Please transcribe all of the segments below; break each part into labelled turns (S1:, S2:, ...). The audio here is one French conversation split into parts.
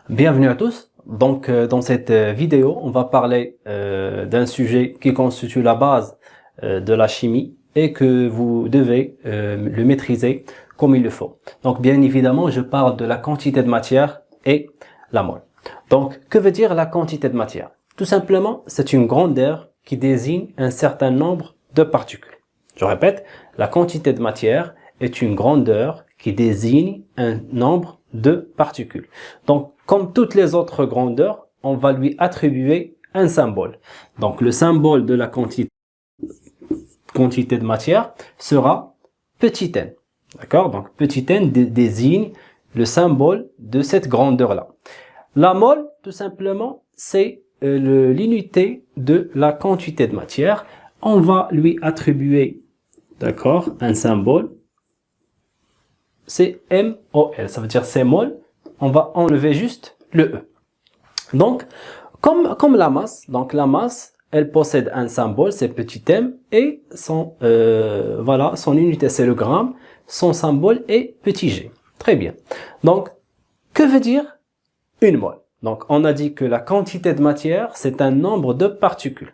S1: Bienvenue à tous. Donc, dans cette vidéo, on va parler d'un sujet qui constitue la base de la chimie et que vous devez le maîtriser comme il le faut. Donc, bien évidemment, je parle de la quantité de matière et la mole. Donc, que veut dire la quantité de matière? Tout simplement, c'est une grandeur qui désigne un certain nombre de particules. Je répète, la quantité de matière est une grandeur qui désigne un nombre de particules. Donc, comme toutes les autres grandeurs, on va lui attribuer un symbole. Donc, le symbole de la quantité de matière sera petit n. D'accord? Donc, petit n désigne le symbole de cette grandeur-là. La mole, tout simplement, c'est l'unité de la quantité de matière. On va lui attribuer, d'accord, un symbole. C'est MOL, ça veut dire c'est mol. On va enlever juste le E. Donc, comme la masse, donc la masse, elle possède un symbole, c'est petit m, et son unité c'est le gramme, son symbole est petit g. Très bien. Donc, que veut dire une mole? Donc, on a dit que la quantité de matière, c'est un nombre de particules.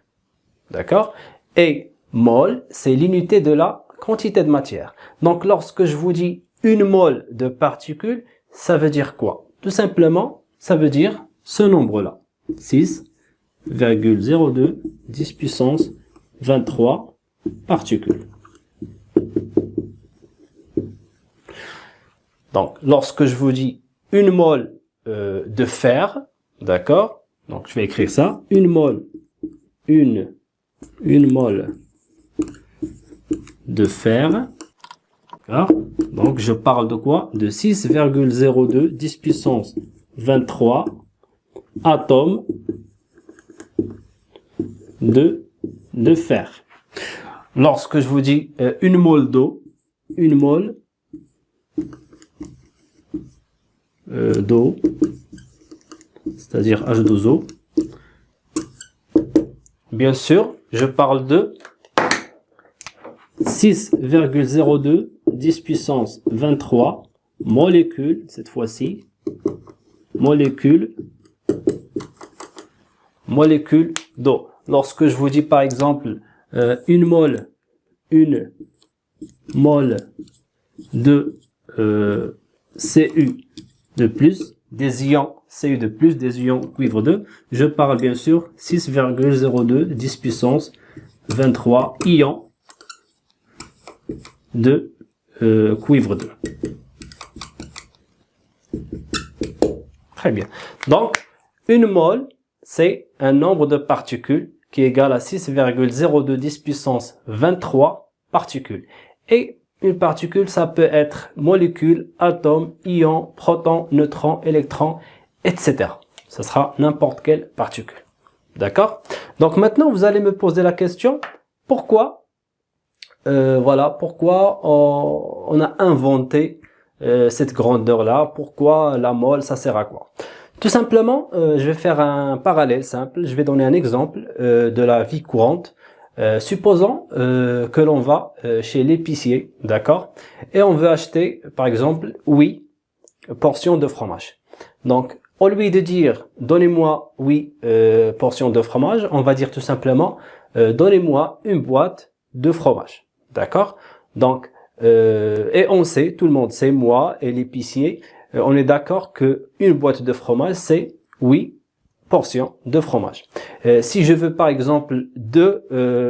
S1: D'accord? Et mol, c'est l'unité de la quantité de matière. Donc, lorsque je vous dis une mole de particules, ça veut dire quoi? Tout simplement, ça veut dire ce nombre-là. 6,02 10 puissance 23 particules. Donc, lorsque je vous dis une mole de fer, d'accord? Donc, je vais écrire ça. Une mole de fer. Donc, je parle de quoi? De 6,02 10 puissance 23 atomes de fer. Lorsque je vous dis une mole d'eau, d'eau, c'est-à-dire H2O, bien sûr, je parle de 6,02 10 puissance 23 molécules, cette fois-ci, molécules d'eau. Lorsque je vous dis par exemple une mole de Cu de plus, des ions Cu de plus, des ions cuivre 2, je parle bien sûr 6,02 10 puissance 23 ions de cuivre 2. Très bien. Donc, une mole, c'est un nombre de particules qui est égal à 6,02 10 puissance 23 particules. Et une particule, ça peut être molécule, atome, ion, proton, neutron, électron, etc. Ce sera n'importe quelle particule. D'accord? Donc maintenant, vous allez me poser la question, pourquoi pourquoi on a inventé cette grandeur-là, pourquoi la mole, ça sert à quoi? Tout simplement, je vais faire un parallèle simple, je vais donner un exemple de la vie courante. Supposons que l'on va chez l'épicier, d'accord, et on veut acheter, par exemple, portion de fromage. Donc, au lieu de dire donnez-moi portion de fromage, on va dire tout simplement donnez-moi une boîte de fromage. D'accord? Donc, et on sait, tout le monde sait, moi et l'épicier, on est d'accord que une boîte de fromage, c'est portions de fromage. Si je veux par exemple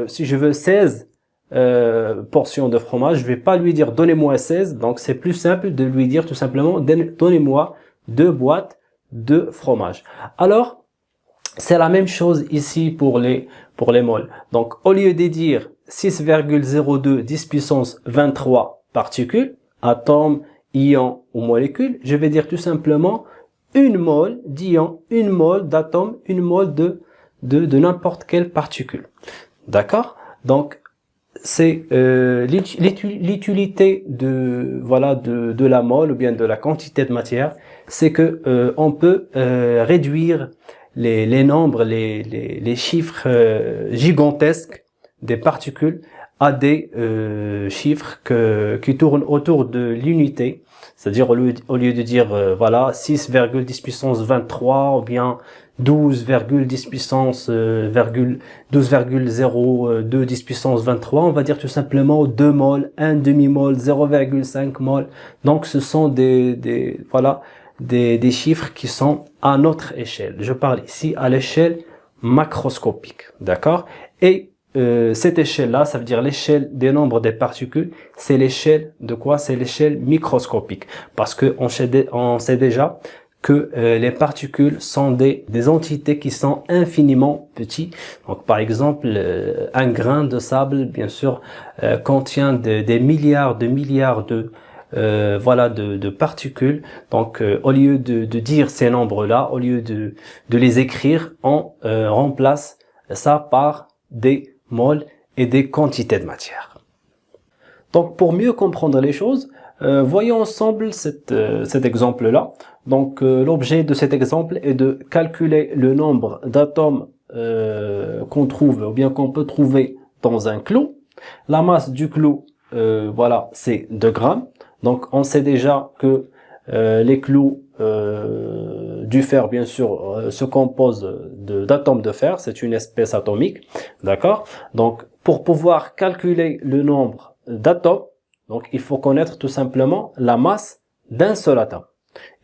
S1: si je veux 16 portions de fromage, je vais pas lui dire donnez-moi 16, donc c'est plus simple de lui dire tout simplement donnez-moi 2 boîtes de fromage. Alors, c'est la même chose ici pour les moles. Donc, au lieu de dire 6,02 10 puissance 23 particules, atomes, ions ou molécules, je vais dire tout simplement une mole d'ion, une mole d'atome, une mole de n'importe quelle particule. D'accord? Donc, c'est l'utilité de la mole ou bien de la quantité de matière, c'est que on peut réduire les nombres, les chiffres gigantesques des particules à des chiffres qui tournent autour de l'unité. C'est-à-dire au lieu de dire voilà 6,10 puissance 23 ou bien 12,10 puissance 12,02 10 puissance 23, on va dire tout simplement 2 mol, 1 demi-mol, 0,5 mol. Donc ce sont des chiffres qui sont à notre échelle. Je parle ici à l'échelle macroscopique, d'accord? Et cette échelle-là, ça veut dire l'échelle des nombres des particules, c'est l'échelle de quoi? C'est l'échelle microscopique. Parce que on sait déjà que les particules sont des entités qui sont infiniment petites. Donc par exemple, un grain de sable, bien sûr, contient des milliards de particules. Donc au lieu de dire ces nombres-là, au lieu de les écrire, on remplace ça par des moles et des quantités de matière. Donc pour mieux comprendre les choses, voyons ensemble cet exemple-là. Donc l'objet de cet exemple est de calculer le nombre d'atomes qu'on trouve ou bien qu'on peut trouver dans un clou. La masse du clou, c'est 2 grammes. Donc on sait déjà que les clous du fer, bien sûr, se composent d'atomes de fer. C'est une espèce atomique, d'accord? Donc pour pouvoir calculer le nombre d'atomes, donc il faut connaître tout simplement la masse d'un seul atome.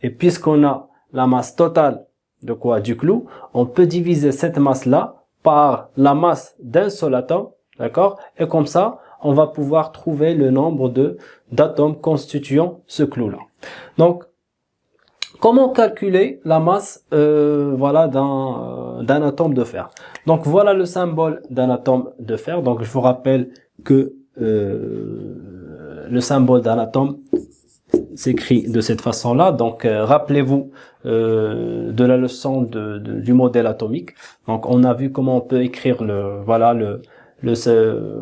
S1: Et puisqu'on a la masse totale de quoi? Du clou, on peut diviser cette masse-là par la masse d'un seul atome, d'accord? Et comme ça, on va pouvoir trouver le nombre d'atomes constituant ce clou-là. Donc, comment calculer la masse d'un atome de fer? Donc, voilà le symbole d'un atome de fer. Donc, je vous rappelle que le symbole d'un atome s'écrit de cette façon-là. Donc, rappelez-vous de la leçon du modèle atomique. Donc, on a vu comment on peut écrire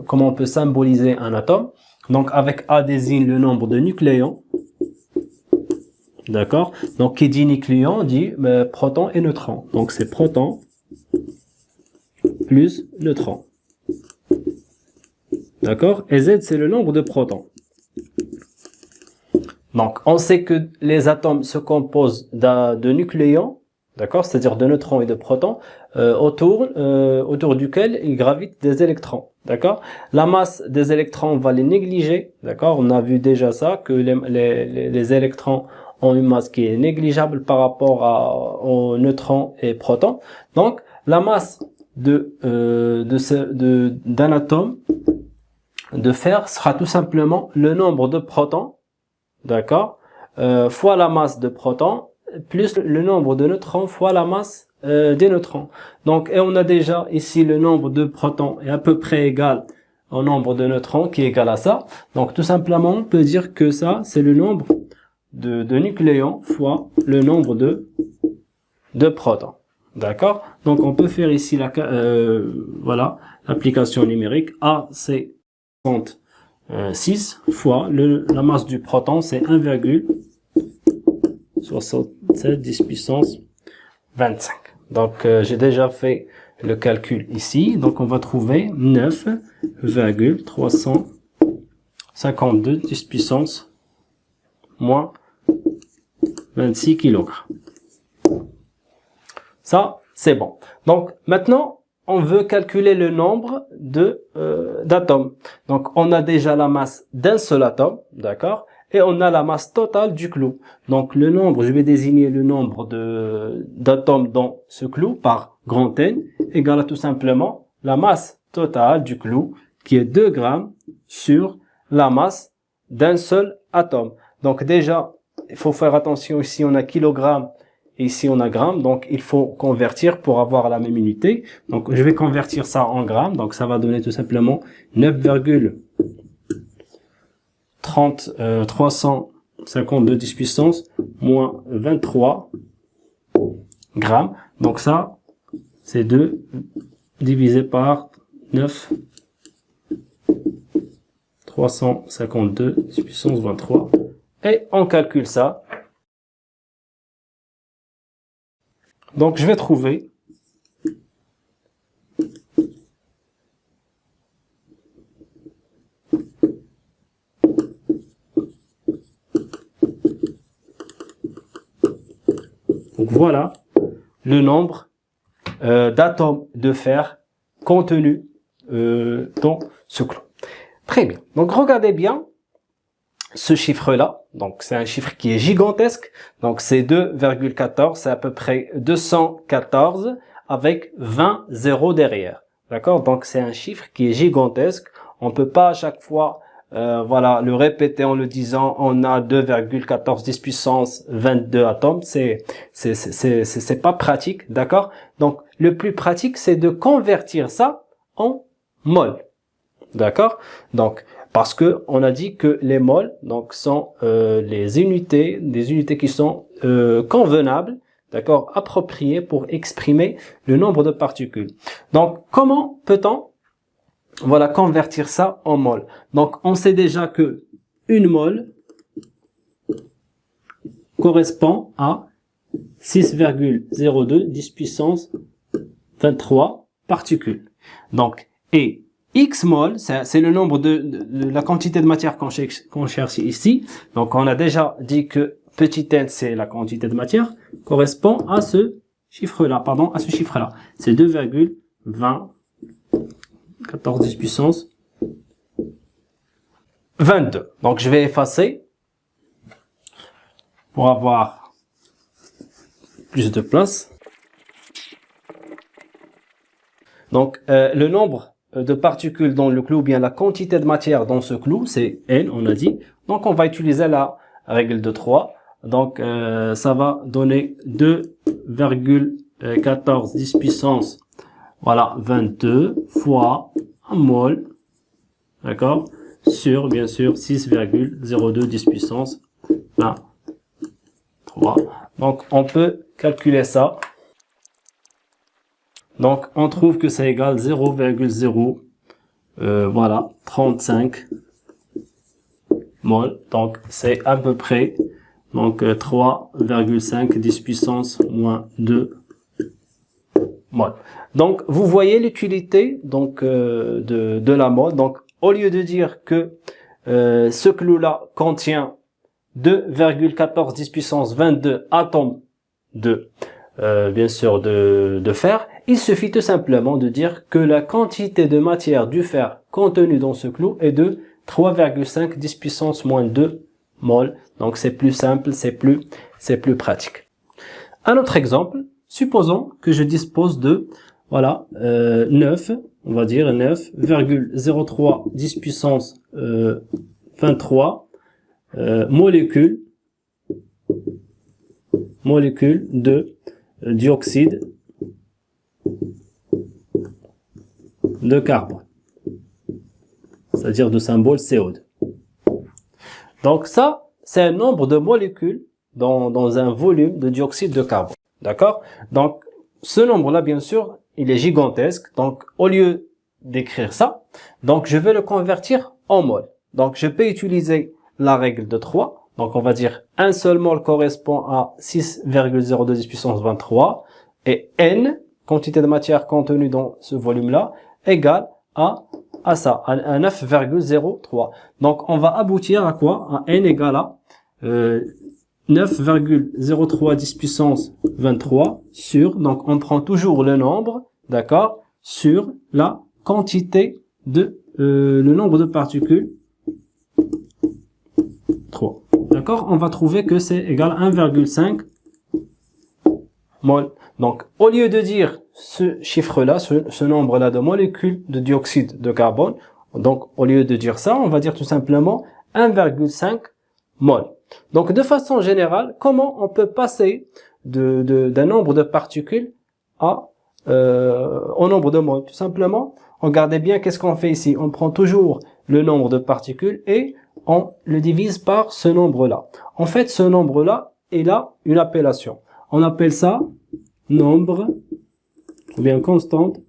S1: comment on peut symboliser un atome. Donc, avec A désigne le nombre de nucléons. D'accord? Donc, qui dit nucléon dit proton et neutron. Donc, c'est proton plus neutron. D'accord? Et Z, c'est le nombre de protons. Donc, on sait que les atomes se composent de nucléons, d'accord? C'est-à-dire de neutrons et de protons, autour duquel il gravite des électrons, d'accord? La masse des électrons, on va les négliger, d'accord? On a vu déjà ça, que les électrons ont une masse qui est négligeable par rapport aux neutrons et protons. Donc, la masse d'un atome de fer sera tout simplement le nombre de protons, d'accord, fois la masse de protons, plus le nombre de neutrons fois la masse des neutrons. Donc, et on a déjà ici le nombre de protons est à peu près égal au nombre de neutrons qui est égal à ça. Donc, tout simplement, on peut dire que ça, c'est le nombre de nucléons fois le nombre de protons. D'accord? Donc, on peut faire ici l'application numérique. A, c'est 6 fois la masse du proton, c'est 1,67 10 puissance 25. Donc, j'ai déjà fait le calcul ici. Donc, on va trouver 9,352 10 puissance moins 26 kg. Ça, c'est bon. Donc, maintenant, on veut calculer le nombre d'atomes. Donc, on a déjà la masse d'un seul atome, d'accord? Et on a la masse totale du clou. Donc, le nombre, je vais désigner le nombre d'atomes dans ce clou par grand N, égale à tout simplement la masse totale du clou, qui est 2 grammes sur la masse d'un seul atome. Donc, déjà, il faut faire attention ici, on a kilogramme. Et ici, on a grammes, donc il faut convertir pour avoir la même unité. Donc, je vais convertir ça en grammes. Donc, ça va donner tout simplement 9,352 10 puissance moins 23 grammes. Donc, ça, c'est 2 divisé par 9,352 10 puissance 23. Et on calcule ça. Donc, je vais trouver Donc voilà le nombre d'atomes de fer contenus dans ce clou. Très bien. Donc regardez bien ce chiffre-là. Donc c'est un chiffre qui est gigantesque. Donc c'est 2,14. C'est à peu près 214 avec 20 zéros derrière. D'accord? Donc c'est un chiffre qui est gigantesque. On peut pas à chaque fois voilà, le répéter en le disant on a 2,14 10 puissance 22 atomes. C'est pas pratique. D'accord? Donc le plus pratique, c'est de convertir ça en mol. D'accord? Donc, parce que on a dit que les mols, donc, sont des unités qui sont convenables, d'accord, appropriées pour exprimer le nombre de particules. Donc, comment peut-on, voilà, convertir ça en mol? Donc, on sait déjà que une mol correspond à 6,02 10 puissance 23 particules. Donc, et X mol, c'est le nombre de la quantité de matière qu'on cherche ici. Donc, on a déjà dit que petit n, c'est la quantité de matière, correspond à ce chiffre-là, pardon, à ce chiffre-là. C'est 2,20, 14 10 puissance 22. Donc, je vais effacer pour avoir plus de place. Donc, le nombre de particules dans le clou, ou bien la quantité de matière dans ce clou, c'est n, on a dit. Donc, on va utiliser la règle de 3. Donc, ça va donner 2,14 10 puissance, voilà, 22 fois 1 mol, d'accord, sur, bien sûr, 6,02 10 puissance 23. Donc, on peut calculer ça. Donc, on trouve que ça égale 0,0, voilà, 35 mol. Donc, c'est à peu près, donc, 3,5 10 puissance moins 2 mol. Donc, vous voyez l'utilité, donc, de la mol. Donc, au lieu de dire que ce clou-là contient 2,14 10 puissance 22 atomes de bien sûr de fer, il suffit tout simplement de dire que la quantité de matière du fer contenue dans ce clou est de 3,5 10 puissance moins 2 mol. Donc c'est plus simple, c'est plus pratique. Un autre exemple, supposons que je dispose de, voilà, 9, on va dire 9,03 10 puissance 23 molécules de dioxyde de carbone, c'est-à-dire de symbole CO2. Donc ça, c'est un nombre de molécules dans un volume de dioxyde de carbone. D'accord? Donc ce nombre-là, bien sûr, il est gigantesque. Donc au lieu d'écrire ça, donc je vais le convertir en mol. Donc je peux utiliser la règle de 3. Donc, on va dire un seul mol correspond à 6,02 10 puissance 23 et N, quantité de matière contenue dans ce volume-là, égale à ça, à 9,03. Donc, on va aboutir à quoi? À N égale à 9,03 10 puissance 23 sur, donc on prend toujours le nombre, d'accord, sur la quantité de, le nombre de particules, 3. D'accord, on va trouver que c'est égal à 1,5 mol. Donc, au lieu de dire ce chiffre-là, ce nombre-là de molécules de dioxyde de carbone, donc au lieu de dire ça, on va dire tout simplement 1,5 mol. Donc, de façon générale, comment on peut passer d'un nombre de particules au nombre de moles? Tout simplement, regardez bien qu'est-ce qu'on fait ici. On prend toujours le nombre de particules et on le divise par ce nombre-là. En fait, ce nombre-là, il a une appellation. On appelle ça nombre, ou bien constante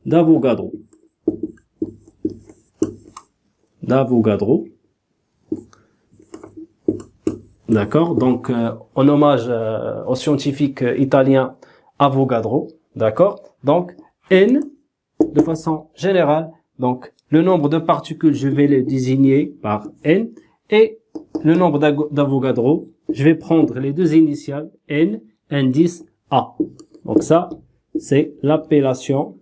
S1: d'Avogadro. D'accord? Donc, en hommage au scientifique italien Avogadro. D'accord? Donc, N, de façon générale, donc, le nombre de particules, je vais les désigner par N. Et le nombre d'Avogadro, je vais prendre les deux initiales, N, indice A. Donc ça, c'est l'appellation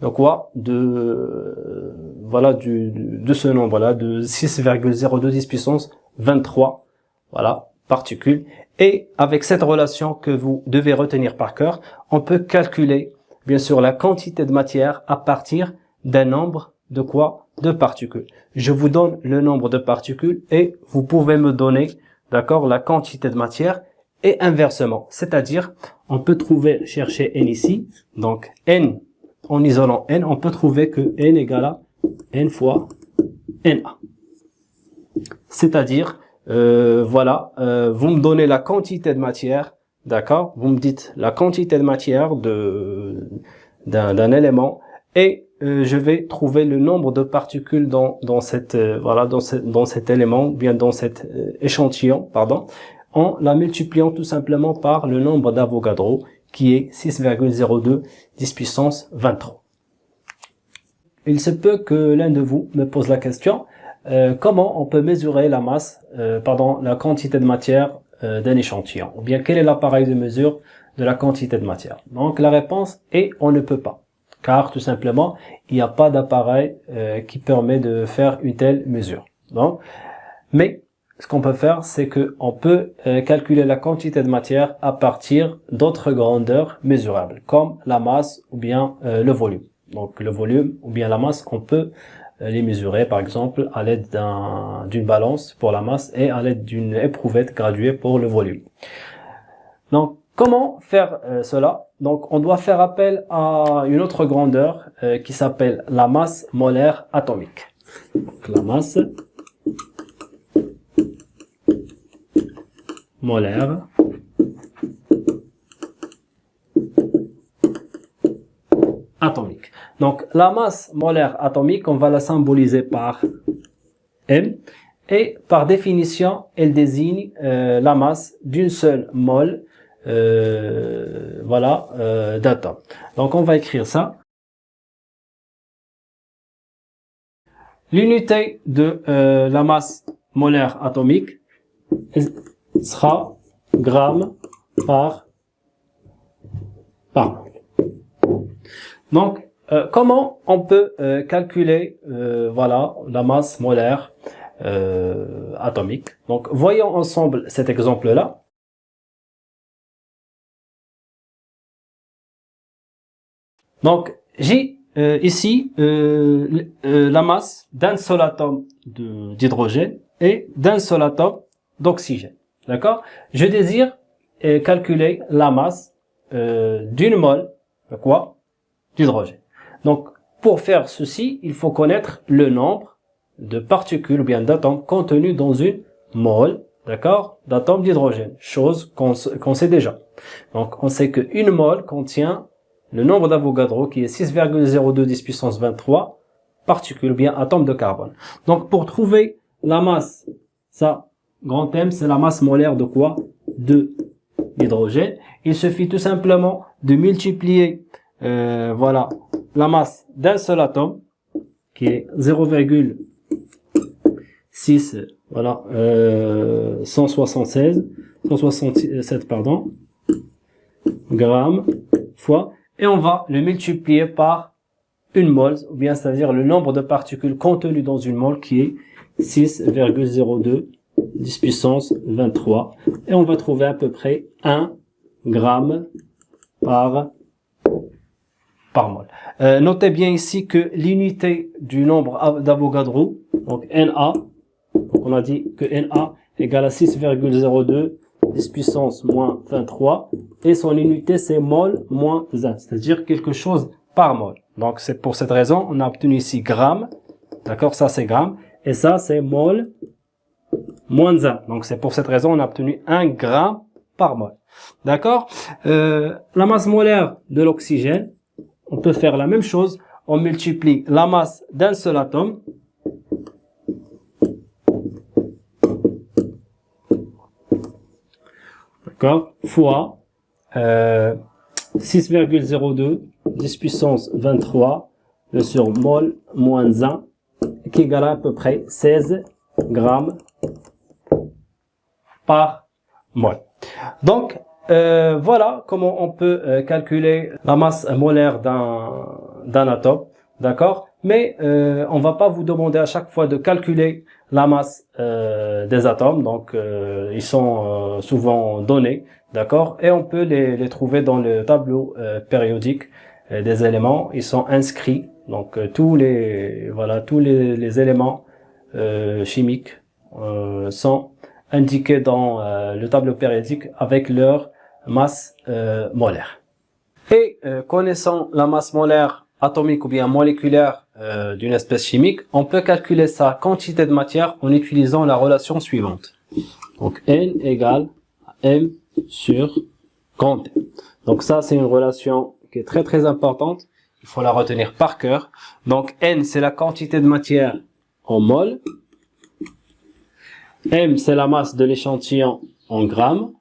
S1: de quoi? Voilà, de ce nombre-là, de 6,02 10 puissance 23, voilà, particules. Et avec cette relation que vous devez retenir par cœur, on peut calculer, bien sûr, la quantité de matière à partir d'un nombre de quoi? De particules. Je vous donne le nombre de particules et vous pouvez me donner, d'accord, la quantité de matière et inversement. C'est-à-dire, on peut chercher n ici, donc n, en isolant n, on peut trouver que n égale à n fois na. C'est-à-dire, voilà, vous me donnez la quantité de matière, d'accord? Vous me dites la quantité de matière d'un élément et je vais trouver le nombre de particules dans cet élément, bien dans cet échantillon, pardon, en la multipliant tout simplement par le nombre d'Avogadro qui est 6,02 10 puissance 23. Il se peut que l'un de vous me pose la question, comment on peut mesurer la masse, la quantité de matière d'un échantillon, ou bien quel est l'appareil de mesure de la quantité de matière? Donc la réponse est on ne peut pas, car tout simplement il n'y a pas d'appareil qui permet de faire une telle mesure. Donc, mais ce qu'on peut faire, c'est que on peut calculer la quantité de matière à partir d'autres grandeurs mesurables, comme la masse ou bien le volume. Donc le volume ou bien la masse, on peut les mesurer par exemple à l'aide d'une balance pour la masse et à l'aide d'une éprouvette graduée pour le volume. Donc comment faire cela? Donc on doit faire appel à une autre grandeur qui s'appelle la masse molaire atomique. Donc, la masse molaire atomique. Donc la masse molaire atomique, on va la symboliser par M et par définition, elle désigne la masse d'une seule mole d'atome. Donc on va écrire ça. L'unité de la masse molaire atomique sera gramme par mole. Donc, comment on peut calculer la masse molaire atomique? Donc, voyons ensemble cet exemple-là. Donc, j'ai ici la masse d'un seul atome d'hydrogène et d'un seul atome d'oxygène. D'accord? Je désire calculer la masse d'une mole de quoi? D'hydrogène. Donc, pour faire ceci, il faut connaître le nombre de particules ou bien d'atomes contenus dans une mole, d'accord, d'atomes d'hydrogène, chose qu'on sait déjà. Donc, on sait qu'une mole contient le nombre d'Avogadro qui est 6,02 10 puissance 23 particules ou bien atomes de carbone. Donc, pour trouver la masse, ça, grand M, c'est la masse molaire de quoi? De l'hydrogène. Il suffit tout simplement de multiplier la masse d'un seul atome qui est 0,6 167 grammes fois, et on va le multiplier par une mole, ou bien c'est-à-dire le nombre de particules contenues dans une mole qui est 6,02 10 puissance 23, et on va trouver à peu près 1 gramme par mole. Notez bien ici que l'unité du nombre d'Avogadro, donc Na, donc on a dit que Na égale à 6,02 10 puissance moins 23, et son unité c'est mol moins 1, c'est-à-dire quelque chose par mol. Donc c'est pour cette raison on a obtenu ici gramme, d'accord, ça c'est gramme, et ça c'est mol moins 1. Donc c'est pour cette raison on a obtenu 1 gramme par mol. D'accord. La masse molaire de l'oxygène, on peut faire la même chose, on multiplie la masse d'un seul atome fois 6,02 10 puissance 23 sur mol moins 1 qui égale à peu près 16 grammes par mol. Donc Voilà comment on peut calculer la masse molaire d'un atome, d'accord? Mais on va pas vous demander à chaque fois de calculer la masse des atomes, donc ils sont souvent donnés, d'accord? Et on peut les trouver dans le tableau périodique des éléments. Ils sont inscrits, donc tous les éléments chimiques sont indiqués dans le tableau périodique avec leur masse molaire. Et connaissant la masse molaire atomique ou bien moléculaire d'une espèce chimique, on peut calculer sa quantité de matière en utilisant la relation suivante. Donc N égale M sur grand M. Donc ça, c'est une relation qui est très très importante. Il faut la retenir par cœur. Donc N, c'est la quantité de matière en mol. M, c'est la masse de l'échantillon en grammes.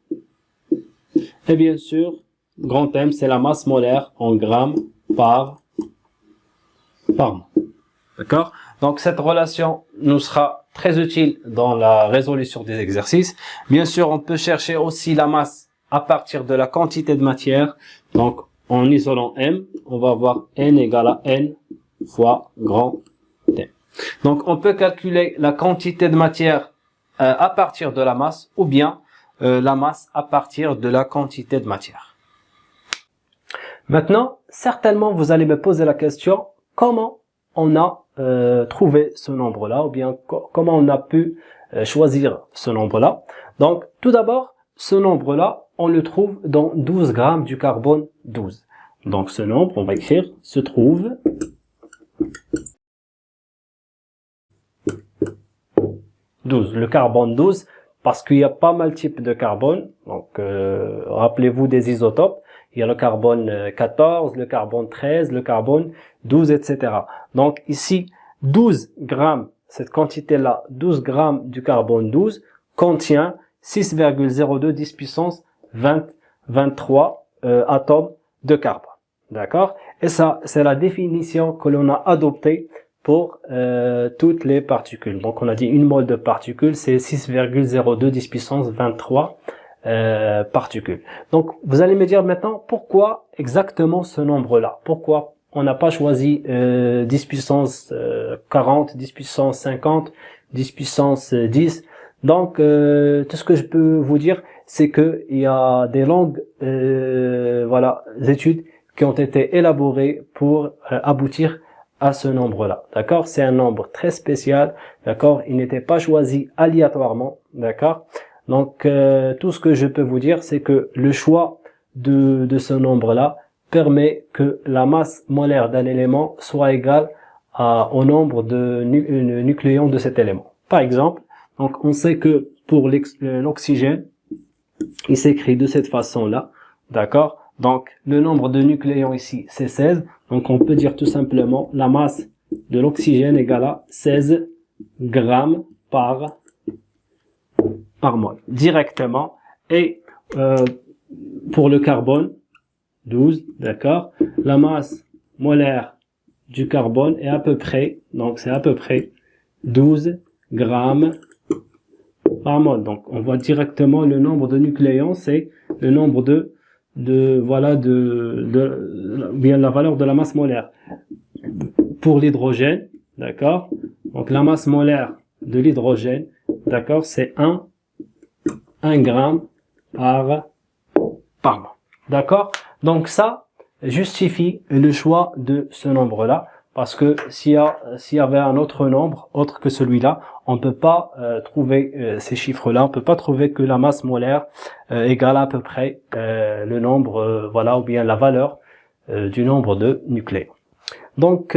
S1: Et bien sûr, grand M, c'est la masse molaire en grammes par mol. D'accord? Donc cette relation nous sera très utile dans la résolution des exercices. Bien sûr, on peut chercher aussi la masse à partir de la quantité de matière. Donc en isolant M, on va avoir N égale à N fois grand M. Donc on peut calculer la quantité de matière à partir de la masse ou bien la masse à partir de la quantité de matière. Maintenant, certainement vous allez me poser la question, comment on a trouvé ce nombre-là, ou bien comment on a pu choisir ce nombre-là. Donc, tout d'abord, ce nombre-là, on le trouve dans 12 grammes du carbone 12. Donc, ce nombre, on va écrire, se trouve le carbone 12, parce qu'il y a pas mal de types de carbone. Donc, rappelez-vous des isotopes. Il y a le carbone 14, le carbone 13, le carbone 12, etc. Donc ici, 12 grammes, cette quantité-là, 12 grammes du carbone 12 contient 6,02 10 puissance 23 atomes de carbone. D'accord? Et ça, c'est la définition que l'on a adoptée pour toutes les particules. Donc on a dit une mole de particules, c'est 6,02 10 puissance 23 particules. Donc vous allez me dire maintenant pourquoi exactement ce nombre-là, pourquoi on n'a pas choisi 10 puissance 40, 10 puissance 50, 10 puissance 10. Donc tout ce que je peux vous dire, c'est que il y a des longues études qui ont été élaborées pour aboutir à ce nombre-là. D'accord? C'est un nombre très spécial. D'accord? Il n'était pas choisi aléatoirement. D'accord? Donc, tout ce que je peux vous dire, c'est que le choix de ce nombre-là permet que la masse molaire d'un élément soit égale au nombre de nucléons de cet élément. Par exemple, donc on sait que pour l'oxygène, il s'écrit de cette façon-là, d'accord? Donc, le nombre de nucléons ici, c'est 16. Donc, on peut dire tout simplement la masse de l'oxygène égale à 16 grammes par mol directement. Et pour le carbone 12, d'accord, la masse molaire du carbone est à peu près, donc c'est à peu près 12 grammes par mol. Donc on voit directement le nombre de nucléons, c'est le nombre bien la valeur de la masse molaire. Pour l'hydrogène, d'accord, donc la masse molaire de l'hydrogène, d'accord, c'est 1 gramme par mol. D'accord? Donc ça justifie le choix de ce nombre-là, parce que s'il y avait un autre nombre, autre que celui-là, on ne peut pas trouver ces chiffres-là, on ne peut pas trouver que la masse molaire égale à peu près le nombre, ou bien la valeur du nombre de nucléons. Donc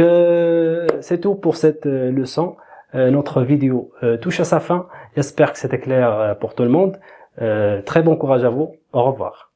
S1: c'est tout pour cette leçon. Notre vidéo touche à sa fin. J'espère que c'était clair pour tout le monde. Très bon courage à vous. Au revoir.